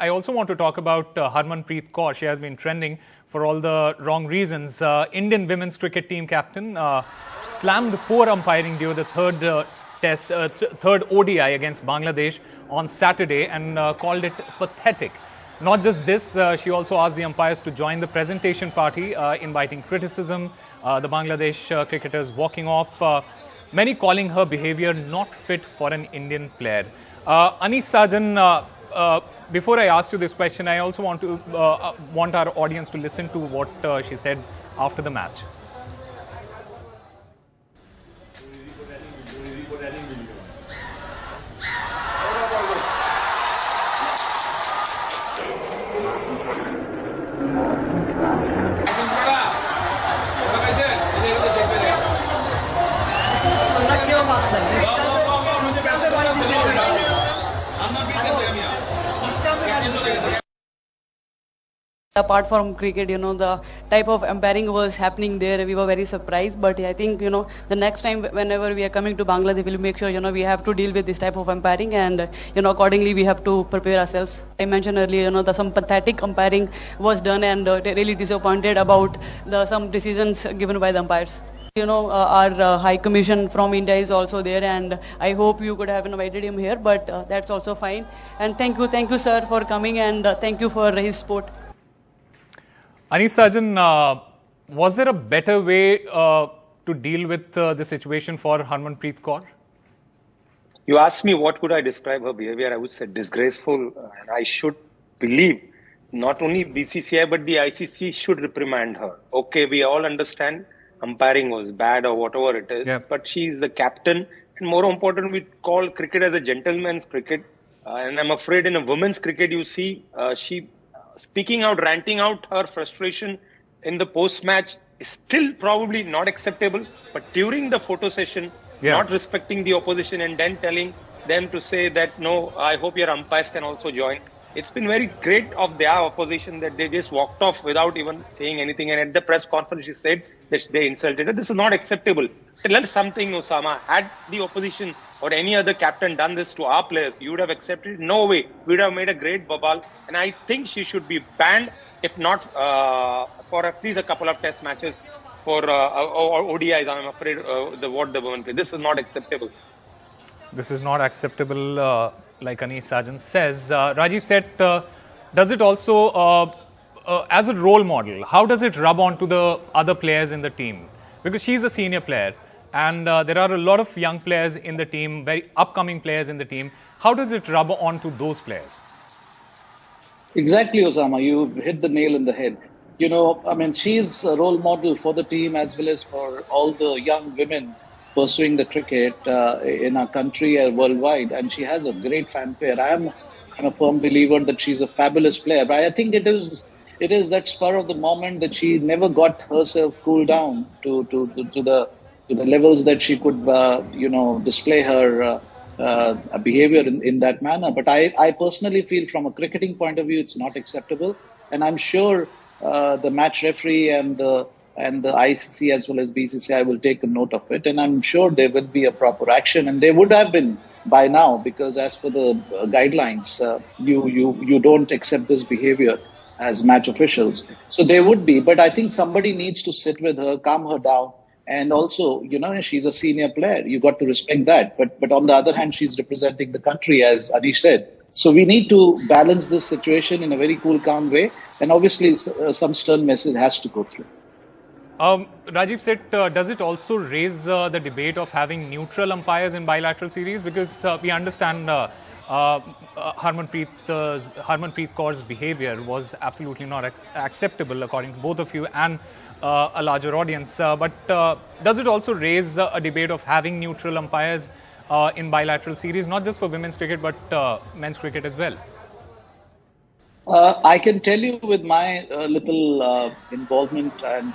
I also want to talk about Harmanpreet Kaur. She has been trending for all the wrong reasons. Indian women's cricket team captain slammed poor umpiring during the third ODI against Bangladesh on Saturday and called it pathetic. Not just this, she also asked the umpires to join the presentation party, inviting criticism. The Bangladesh cricketers walking off, many calling her behaviour not fit for an Indian player. Anish, Sajan, before I ask you this question, I also want our audience to listen to what she said after the match. Apart from cricket, the type of umpiring was happening there. We were very surprised, but I think, the next time whenever we are coming to Bangladesh, we'll make sure, we have to deal with this type of umpiring and, accordingly we have to prepare ourselves. I mentioned earlier, some pathetic umpiring was done and really disappointed about some decisions given by the umpires. Our High Commission from India is also there, and I hope you could have invited him here, but that's also fine. And thank you sir for coming, and thank you for his support. Anish, Sajan, was there a better way to deal with the situation for Harmanpreet Kaur? You asked me what could I describe her behavior. I would say disgraceful, and I should believe not only BCCI but the ICC should reprimand her. Okay, we all understand umpiring was bad or whatever it is, but she is the captain, and more important, we call cricket as a gentleman's cricket, and I'm afraid in a women's cricket, you see, she speaking out, ranting out her frustration in the post-match is still probably not acceptable. But during the photo session, not respecting the opposition and then telling them to say that, no, I hope your umpires can also join. It's been very great of their opposition that they just walked off without even saying anything. And at the press conference, she said that they insulted her. This is not acceptable. Learn something, Osama. Had the opposition or any other captain done this to our players, you would have accepted it? No way. We would have made a great babal. And I think she should be banned, if not for at least a couple of test matches for or ODIs. I'm afraid what the women play. This is not acceptable. This is not acceptable, like Anish Sajan says. Rajiv said, does it also, as a role model, how does it rub on to the other players in the team? Because she's a senior player. And there are a lot of young players in the team, very upcoming players in the team. How does it rub on to those players? Exactly, Osama. You hit the nail in the head. She's a role model for the team as well as for all the young women pursuing the cricket in our country and worldwide. And she has a great fanfare. I'm a firm believer that she's a fabulous player. But I think it is that spur of the moment that she never got herself cooled down to the levels that she could, display her behavior in that manner. But I personally feel from a cricketing point of view, it's not acceptable. And I'm sure the match referee and the ICC as well as BCCI will take a note of it. And I'm sure there will be a proper action. And there would have been by now, because as per the guidelines, you don't accept this behavior as match officials. So there would be. But I think somebody needs to sit with her, calm her down. And also, she's a senior player. You got to respect that. But on the other hand, she's representing the country, as Anish said. So we need to balance this situation in a very cool, calm way. And obviously, some stern message has to go through. Rajiv said, does it also raise the debate of having neutral umpires in bilateral series? Because we understand Harmanpreet Kaur's behavior was absolutely not acceptable, according to both of you and a larger audience. But does it also raise a debate of having neutral umpires in bilateral series, not just for women's cricket, but men's cricket as well? I can tell you with my little involvement and,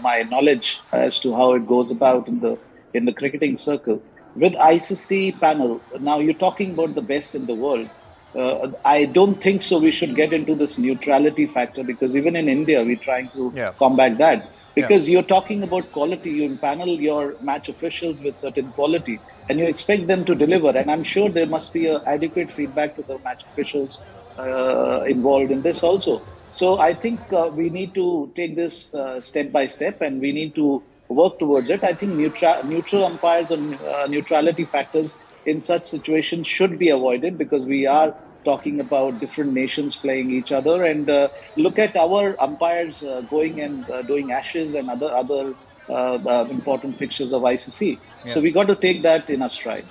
my knowledge as to how it goes about in the cricketing circle. With ICC panel, now you're talking about the best in the world. I don't think so we should get into this neutrality factor, because even in India, we're trying to combat that. Because you're talking about quality, you impanel your match officials with certain quality and you expect them to deliver. And I'm sure there must be adequate feedback to the match officials involved in this also. So I think we need to take this step by step, and we need to work towards it. I think neutral umpires and neutrality factors in such situations should be avoided, because we are talking about different nations playing each other. And look at our umpires going and doing Ashes and other important fixtures of ICC. Yeah. So we got to take that in a stride.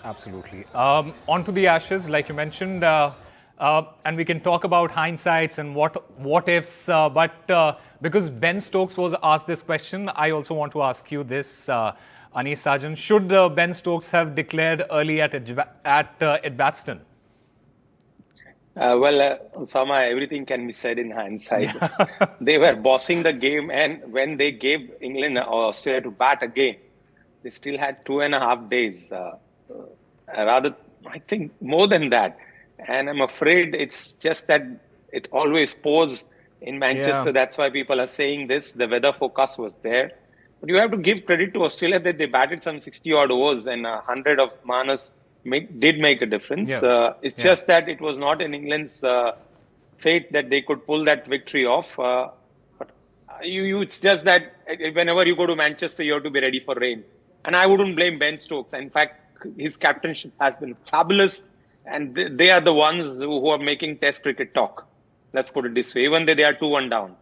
Absolutely. On to the Ashes, like you mentioned, and we can talk about hindsights and what ifs, but because Ben Stokes was asked this question, I also want to ask you this, Anish, Sajan. Should Ben Stokes have declared early at Edgbaston? Osama, everything can be said in hindsight. They were bossing the game, and when they gave England or Australia to bat again, they still had 2.5 days. Rather, I think more than that. And I'm afraid it's just that it always pours in Manchester. Yeah. That's why people are saying this. The weather forecast was there. But you have to give credit to Australia that they batted some 60-odd overs, and 100 of Manas did make a difference. Yeah. It's just that it was not in England's fate that they could pull that victory off. But it's just that whenever you go to Manchester, you have to be ready for rain. And I wouldn't blame Ben Stokes. In fact, his captainship has been fabulous, and they are the ones who are making Test cricket talk. Let's put it this way, even though they are 2-1 down.